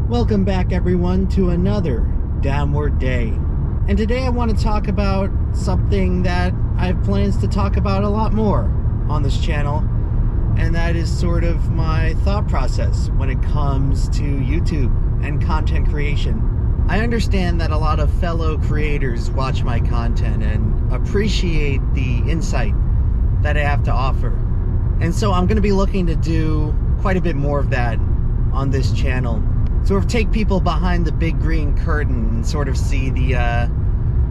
Welcome back, everyone, to another Downward Day. And today I want to talk about something that I have plans to talk about a lot more on this channel, and that is sort of my thought process when it comes to YouTube and content creation. I understand that a lot of fellow creators watch my content and appreciate the insight that I have to offer. And so I'm going to be looking to do quite a bit more of that on this channel. Sort of take people behind the big green curtain and sort of see the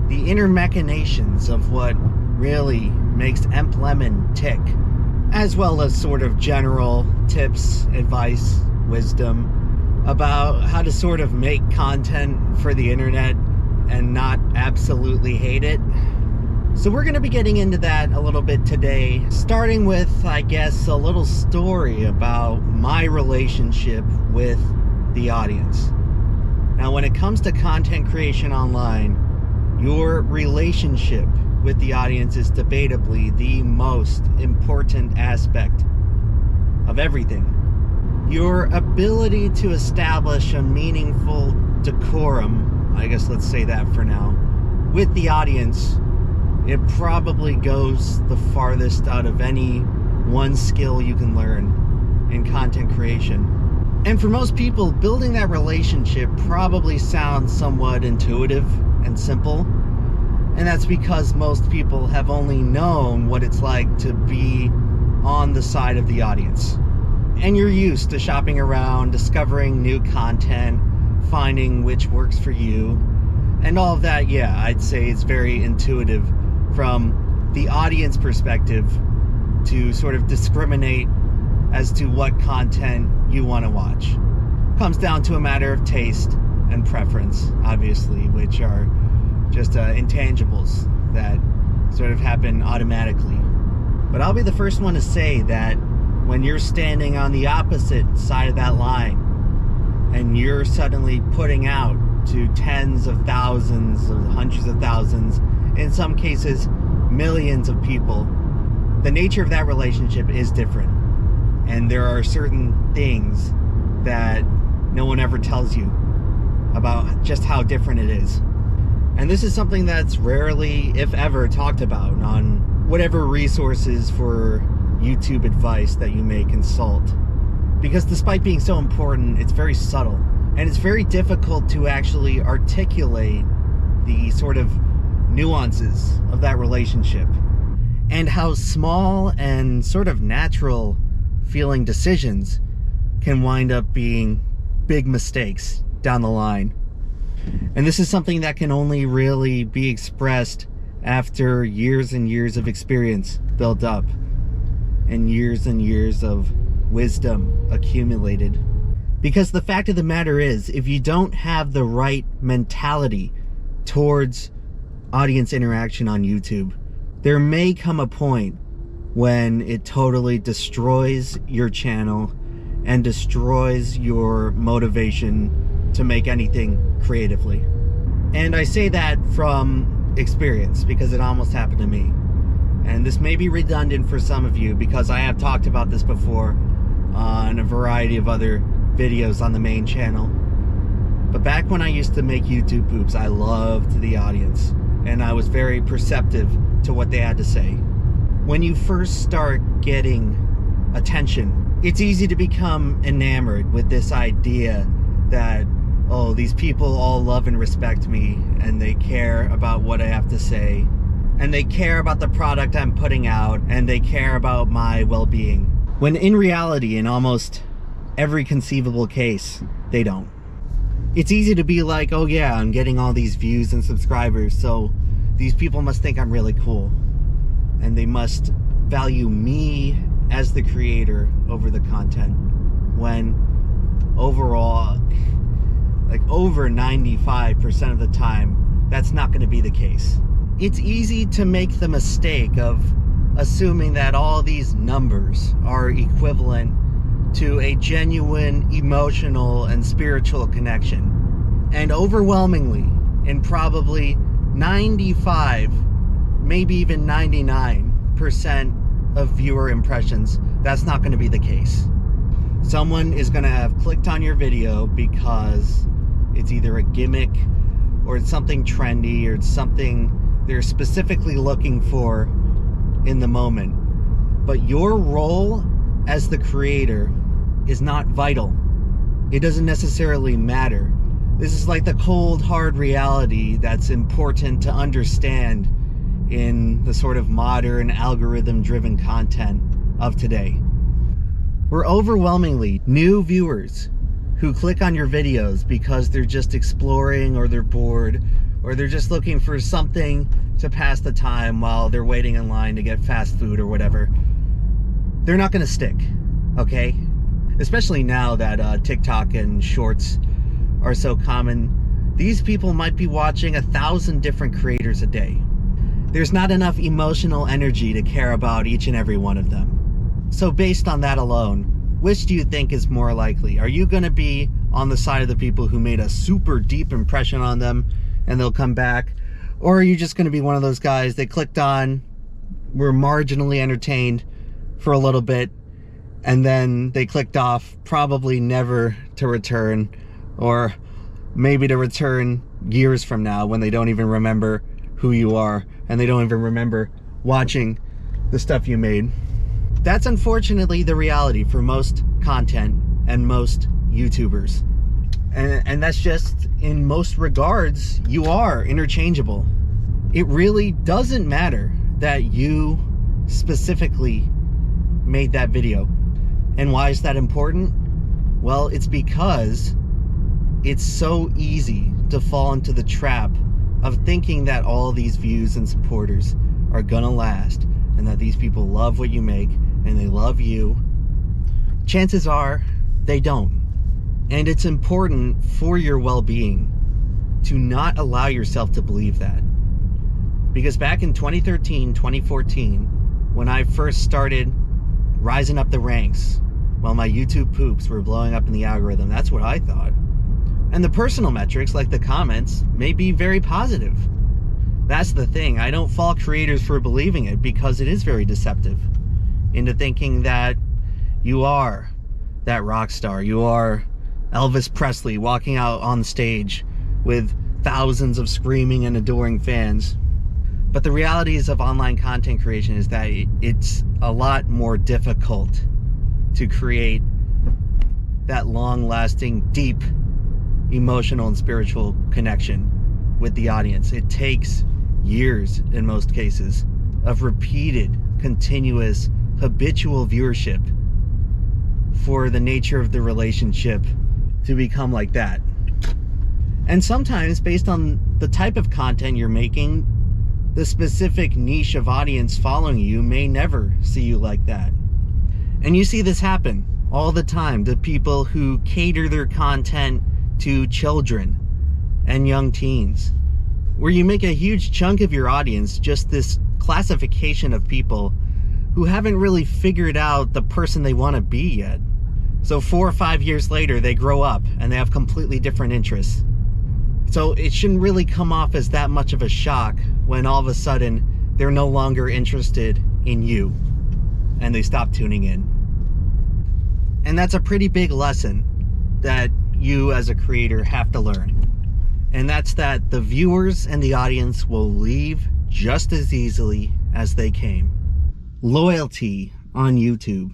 inner machinations of what really makes Emplemon tick, as well as sort of general tips, advice, wisdom about how to sort of make content for the internet and not absolutely hate it. So we're going to be getting into that a little bit today, starting with, I guess, a little story about my relationship with the audience. Now, when it comes to content creation online, your relationship with the audience is debatably the most important aspect of everything. Your ability to establish a meaningful decorum, I guess let's say that for now, with the audience, it probably goes the farthest out of any one skill you can learn in content creation. And for most people, building that relationship probably sounds somewhat intuitive and simple. And that's because most people have only known what it's like to be on the side of the audience. And you're used to shopping around, discovering new content, finding which works for you. And all of that, yeah, I'd say it's very intuitive from the audience perspective to sort of discriminate as to what content you want to watch. Comes down to a matter of taste and preference, obviously, which are just intangibles that sort of happen automatically. But I'll be the first one to say that when you're standing on the opposite side of that line and you're suddenly putting out to tens of thousands or hundreds of thousands, in some cases millions of people, the nature of that relationship is different. And there are certain things that no one ever tells you about just how different it is. And this is something that's rarely, if ever, talked about on whatever resources for YouTube advice that you may consult. Because despite being so important, it's very subtle. And it's very difficult to actually articulate the sort of nuances of that relationship. And how small and sort of natural feeling decisions can wind up being big mistakes down the line. And this is something that can only really be expressed after years and years of experience built up and years of wisdom accumulated. Because the fact of the matter is, if you don't have the right mentality towards audience interaction on YouTube, there may come a point when it totally destroys your channel and destroys your motivation to make anything creatively. And I say that from experience because it almost happened to me. And this may be redundant for some of you because I have talked about this before on a variety of other videos on the main channel. But back when I used to make YouTube poops, I loved the audience and I was very perceptive to what they had to say. When you first start getting attention, it's easy to become enamored with this idea that, oh, these people all love and respect me and they care about what I have to say and they care about the product I'm putting out and they care about my well-being. When in reality, in almost every conceivable case, they don't. It's easy to be like, oh yeah, I'm getting all these views and subscribers, so these people must think I'm really cool. And they must value me as the creator over the content. When overall, like over 95% of the time, that's not going to be the case. It's easy to make the mistake of assuming that all these numbers are equivalent to a genuine emotional and spiritual connection. And overwhelmingly, in probably 95, maybe even 99% of viewer impressions, that's not going to be the case. Someone is going to have clicked on your video because it's either a gimmick or it's something trendy or it's something they're specifically looking for in the moment. But your role as the creator is not vital. It doesn't necessarily matter. This is like the cold, hard reality that's important to understand in the sort of modern, algorithm-driven content of today. We're overwhelmingly new viewers who click on your videos because they're just exploring, or they're bored, or they're just looking for something to pass the time while they're waiting in line to get fast food or whatever. They're not going to stick, okay? Especially now that TikTok and Shorts are so common. These people might be watching 1,000 different creators a day. There's not enough emotional energy to care about each and every one of them. So based on that alone, which do you think is more likely? Are you going to be on the side of the people who made a super deep impression on them and they'll come back? Or are you just going to be one of those guys that clicked on, were marginally entertained for a little bit, and then they clicked off, probably never to return, or maybe to return years from now when they don't even remember who you are and they don't even remember watching the stuff you made? That's unfortunately the reality for most content and most YouTubers. And that's just, in most regards, you are interchangeable. It really doesn't matter that you specifically made that video. And why is that important? Well, it's because it's so easy to fall into the trap of thinking that all these views and supporters are gonna last, and that these people love what you make and they love you. Chances are they don't. And it's important for your well-being to not allow yourself to believe that. Because back in 2013, 2014, when I first started rising up the ranks, while my YouTube poops were blowing up in the algorithm, that's what I thought. And the personal metrics, like the comments, may be very positive. That's the thing. I don't fault creators for believing it, because it is very deceptive into thinking that you are that rock star. You are Elvis Presley walking out on stage with thousands of screaming and adoring fans. But the realities of online content creation is that it's a lot more difficult to create that long-lasting, deep, emotional and spiritual connection with the audience. It takes years, in most cases, of repeated, continuous, habitual viewership for the nature of the relationship to become like that. And sometimes, based on the type of content you're making, the specific niche of audience following you may never see you like that. And you see this happen all the time to people who cater their content to children and young teens, where you make a huge chunk of your audience just this classification of people who haven't really figured out the person they want to be yet. So 4 or 5 years later, they grow up and they have completely different interests. So it shouldn't really come off as that much of a shock when all of a sudden they're no longer interested in you and they stop tuning in. And that's a pretty big lesson that you as a creator have to learn. And that's that the viewers and the audience will leave just as easily as they came. Loyalty on YouTube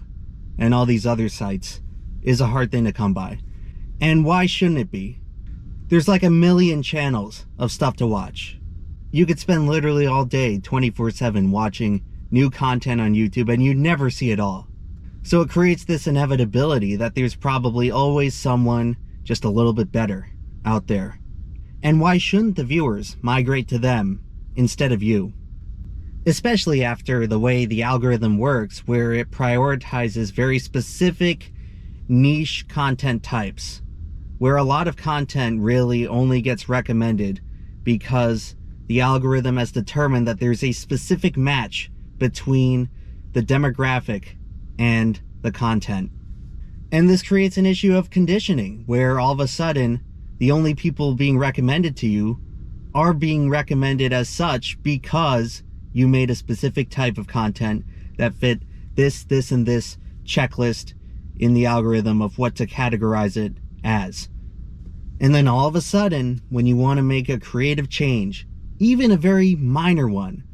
and all these other sites is a hard thing to come by. And why shouldn't it be? There's like 1 million channels of stuff to watch. You could spend literally all day 24/7 watching new content on YouTube and you'd never see it all. So it creates this inevitability that there's probably always someone just a little bit better out there. And why shouldn't the viewers migrate to them instead of you? Especially after the way the algorithm works, where it prioritizes very specific niche content types, where a lot of content really only gets recommended because the algorithm has determined that there's a specific match between the demographic and the content. And this creates an issue of conditioning, where all of a sudden the only people being recommended to you are being recommended as such because you made a specific type of content that fit this, and this checklist in the algorithm of what to categorize it as. And then all of a sudden, when you want to make a creative change, even a very minor one,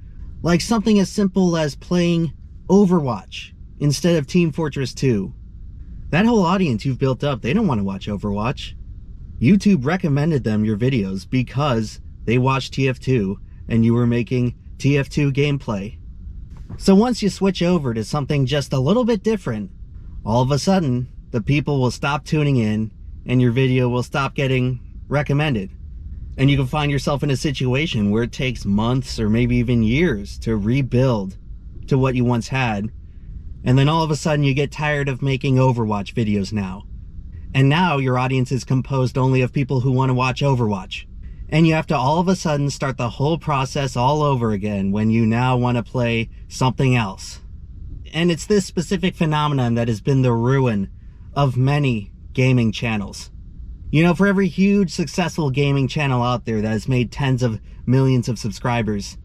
like something as simple as playing Overwatch instead of Team Fortress 2, that whole audience you've built up, they don't want to watch Overwatch. YouTube recommended them your videos because they watched TF2 and you were making TF2 gameplay. So once you switch over to something just a little bit different, all of a sudden, the people will stop tuning in and your video will stop getting recommended. And you can find yourself in a situation where it takes months or maybe even years to rebuild to what you once had. And then all of a sudden you get tired of making Overwatch videos now. And now your audience is composed only of people who want to watch Overwatch. And you have to all of a sudden start the whole process all over again when you now want to play something else. And it's this specific phenomenon that has been the ruin of many gaming channels. You know, for every huge successful gaming channel out there that has made tens of millions of subscribers,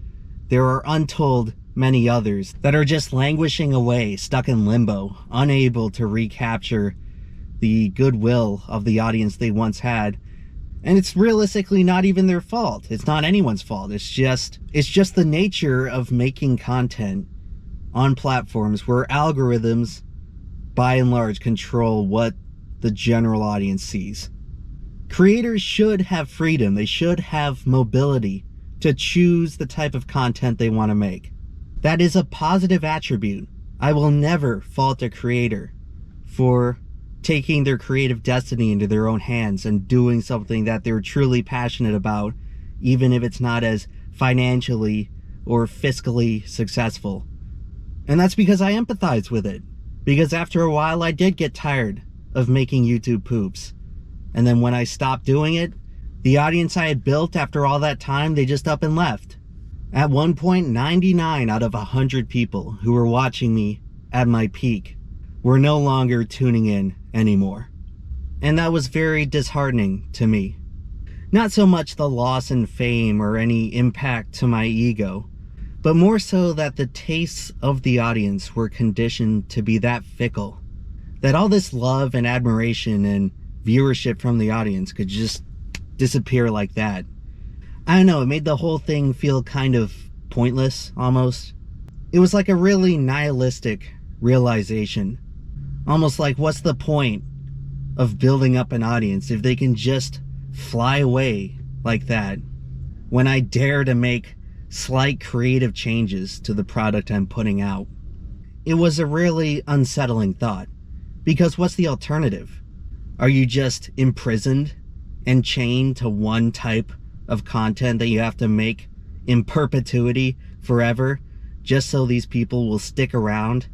there are untold many others that are just languishing away, stuck in limbo, unable to recapture the goodwill of the audience they once had. And it's realistically not even their fault. It's not anyone's fault. It's just the nature of making content on platforms where algorithms, by and large, control what the general audience sees. Creators should have freedom. They should have mobility to choose the type of content they want to make. That is a positive attribute. I will never fault a creator for taking their creative destiny into their own hands and doing something that they're truly passionate about, even if it's not as financially or fiscally successful. And that's because I empathize with it. Because after a while, I did get tired of making YouTube poops. And then when I stopped doing it, the audience I had built after all that time, they just up and left. At one point, 99 out of 100 people who were watching me at my peak were no longer tuning in anymore. And that was very disheartening to me. Not so much the loss in fame or any impact to my ego, but more so that the tastes of the audience were conditioned to be that fickle, that all this love and admiration and viewership from the audience could just disappear like that. I don't know, it made the whole thing feel kind of pointless, almost. It was like a really nihilistic realization. Almost like, what's the point of building up an audience if they can just fly away like that when I dare to make slight creative changes to the product I'm putting out? It was a really unsettling thought, because what's the alternative? Are you just imprisoned and chained to one type of content that you have to make in perpetuity forever just so these people will stick around?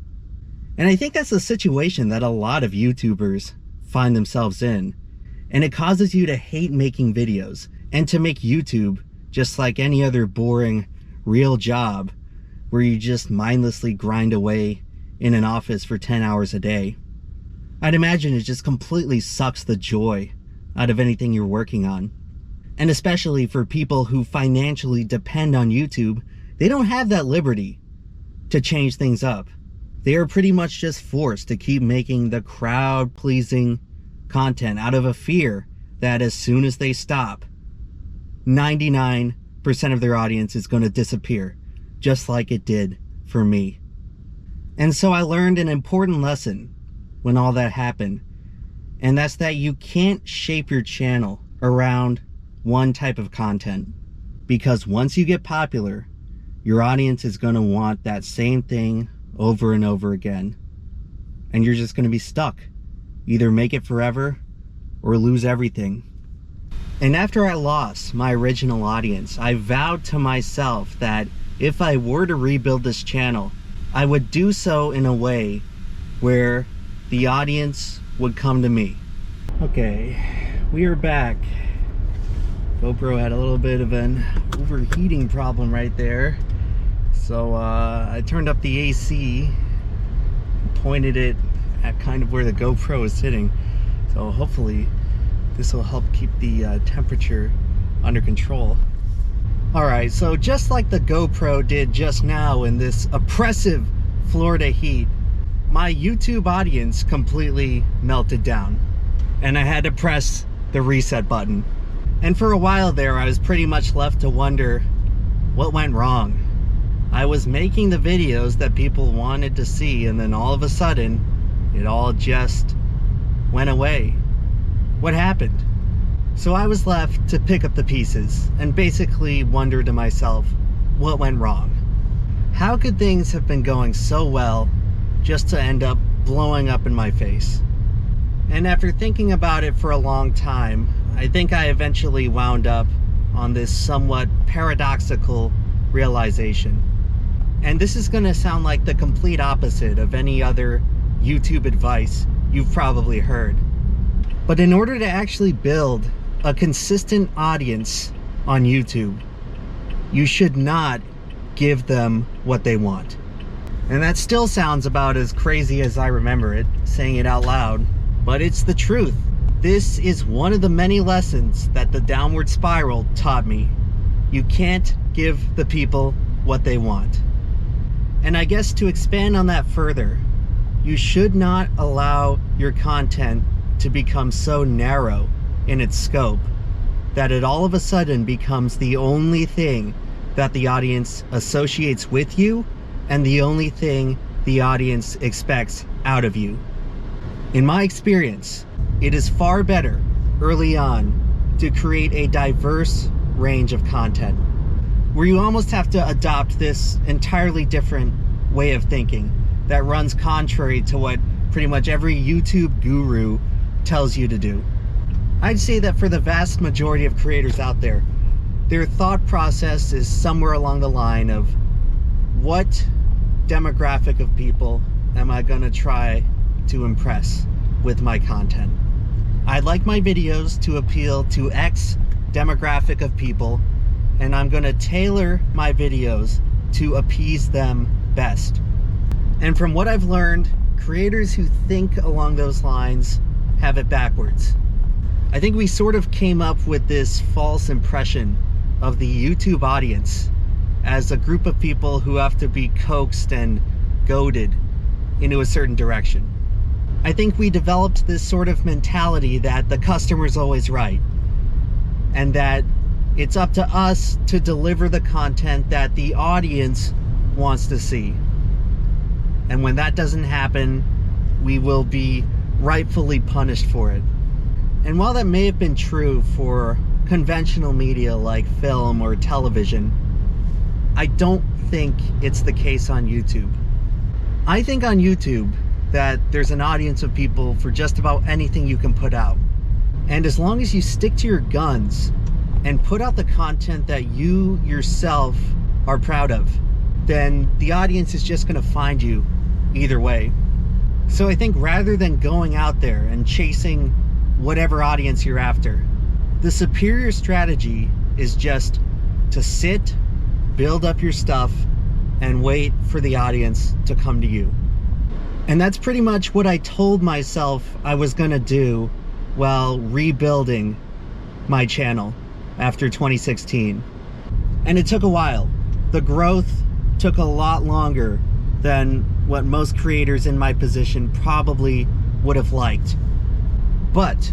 And I think that's the situation that a lot of YouTubers find themselves in. And it causes you to hate making videos and to make YouTube just like any other boring, real job where you just mindlessly grind away in an office for 10 hours a day. I'd imagine it just completely sucks the joy out of anything you're working on. And especially for people who financially depend on YouTube, they don't have that liberty to change things up. They are pretty much just forced to keep making the crowd-pleasing content out of a fear that as soon as they stop, 99% of their audience is going to disappear, just like it did for me. And so I learned an important lesson when all that happened, and that's that you can't shape your channel around one type of content, because once you get popular, your audience is going to want that same thing over and over again, and you're just going to be stuck. Either make it forever or lose everything. And after I lost my original audience, I vowed to myself that if I were to rebuild this channel, I would do so in a way where the audience would come to me. Okay, we are back. GoPro had a little bit of an overheating problem right there. So I turned up the AC, pointed it at kind of where the GoPro is sitting. So hopefully this will help keep the temperature under control. Alright, so just like the GoPro did just now in this oppressive Florida heat, my YouTube audience completely melted down, and I had to press the reset button. And for a while there, I was pretty much left to wonder what went wrong. I was making the videos that people wanted to see, and then all of a sudden, it all just went away. What happened? So I was left to pick up the pieces and basically wonder to myself, what went wrong? How could things have been going so well just to end up blowing up in my face? And after thinking about it for a long time, I think I eventually wound up on this somewhat paradoxical realization. And this is going to sound like the complete opposite of any other YouTube advice you've probably heard. But in order to actually build a consistent audience on YouTube, you should not give them what they want. And that still sounds about as crazy as I remember it, saying it out loud, but it's the truth. This is one of the many lessons that the downward spiral taught me. You can't give the people what they want. And I guess to expand on that further, you should not allow your content to become so narrow in its scope that it all of a sudden becomes the only thing that the audience associates with you and the only thing the audience expects out of you. In my experience, it is far better early on to create a diverse range of content where you almost have to adopt this entirely different way of thinking that runs contrary to what pretty much every YouTube guru tells you to do. I'd say that for the vast majority of creators out there, their thought process is somewhere along the line of, what demographic of people am I gonna try to impress with my content? I'd like my videos to appeal to X demographic of people, and I'm gonna tailor my videos to appease them best. And from what I've learned, creators who think along those lines have it backwards. I think we sort of came up with this false impression of the YouTube audience as a group of people who have to be coaxed and goaded into a certain direction. I think we developed this sort of mentality that the customer's always right, and that it's up to us to deliver the content that the audience wants to see. And when that doesn't happen, we will be rightfully punished for it. And while that may have been true for conventional media like film or television, I don't think it's the case on YouTube. I think on YouTube that there's an audience of people for just about anything you can put out. And as long as you stick to your guns and put out the content that you yourself are proud of, then the audience is just gonna find you either way. So I think rather than going out there and chasing whatever audience you're after, the superior strategy is just to sit, build up your stuff, and wait for the audience to come to you. And that's pretty much what I told myself I was gonna do while rebuilding my channel after 2016. And it took a while. The growth took a lot longer than what most creators in my position probably would have liked. But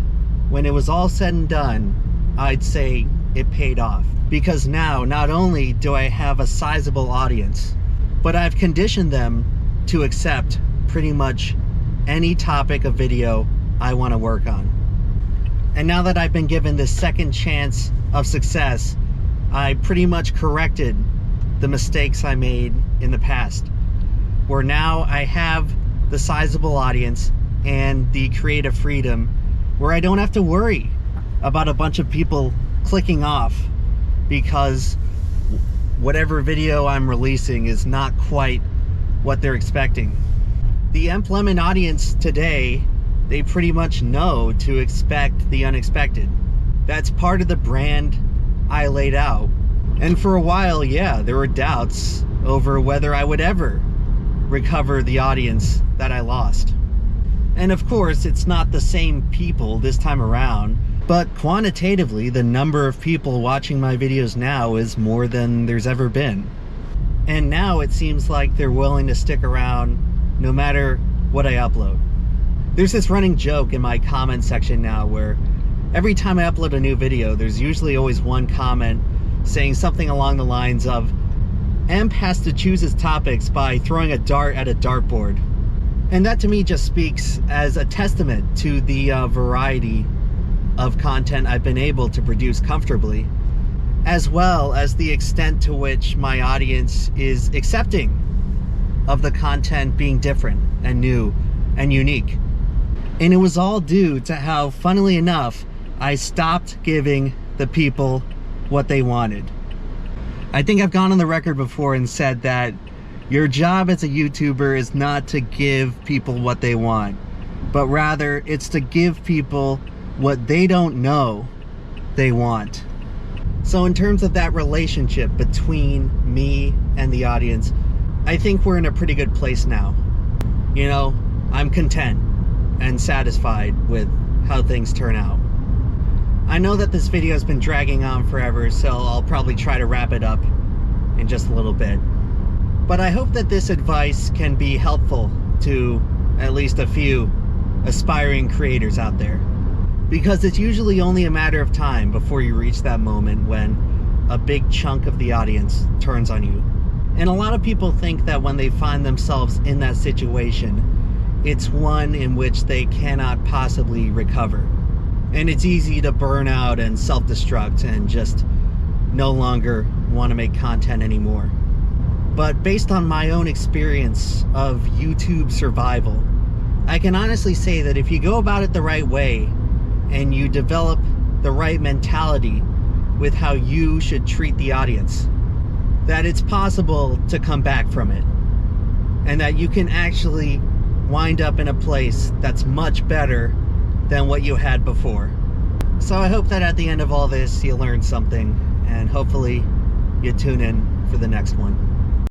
when it was all said and done, I'd say it paid off. Because now, not only do I have a sizable audience, but I've conditioned them to accept pretty much any topic of video I want to work on. And now that I've been given this second chance of success, I pretty much corrected the mistakes I made in the past, where now I have the sizable audience and the creative freedom where I don't have to worry about a bunch of people clicking off because whatever video I'm releasing is not quite what they're expecting. The Emp Lemon audience today, they pretty much know to expect the unexpected. That's part of the brand I laid out. And for a while, yeah, there were doubts over whether I would ever recover the audience that I lost. And of course, it's not the same people this time around, but quantitatively, the number of people watching my videos now is more than there's ever been. And now it seems like they're willing to stick around no matter what I upload. There's this running joke in my comment section now where every time I upload a new video, there's usually always one comment saying something along the lines of, Emp has to choose his topics by throwing a dart at a dartboard. And that to me just speaks as a testament to the variety of content I've been able to produce comfortably, as well as the extent to which my audience is accepting of the content being different and new and unique. And it was all due to how, funnily enough, I stopped giving the people what they wanted. I think I've gone on the record before and said that your job as a YouTuber is not to give people what they want, but rather it's to give people what they don't know they want. So in terms of that relationship between me and the audience, I think we're in a pretty good place now. You know, I'm content and satisfied with how things turn out. I know that this video has been dragging on forever, so I'll probably try to wrap it up in just a little bit. But I hope that this advice can be helpful to at least a few aspiring creators out there, because it's usually only a matter of time before you reach that moment when a big chunk of the audience turns on you. And a lot of people think that when they find themselves in that situation, it's one in which they cannot possibly recover. And it's easy to burn out and self-destruct and just no longer want to make content anymore. But based on my own experience of YouTube survival, I can honestly say that if you go about it the right way and you develop the right mentality with how you should treat the audience, that it's possible to come back from it, and that you can actually wind up in a place that's much better than what you had before. So I hope that at the end of all this you learned something, and hopefully you tune in for the next one.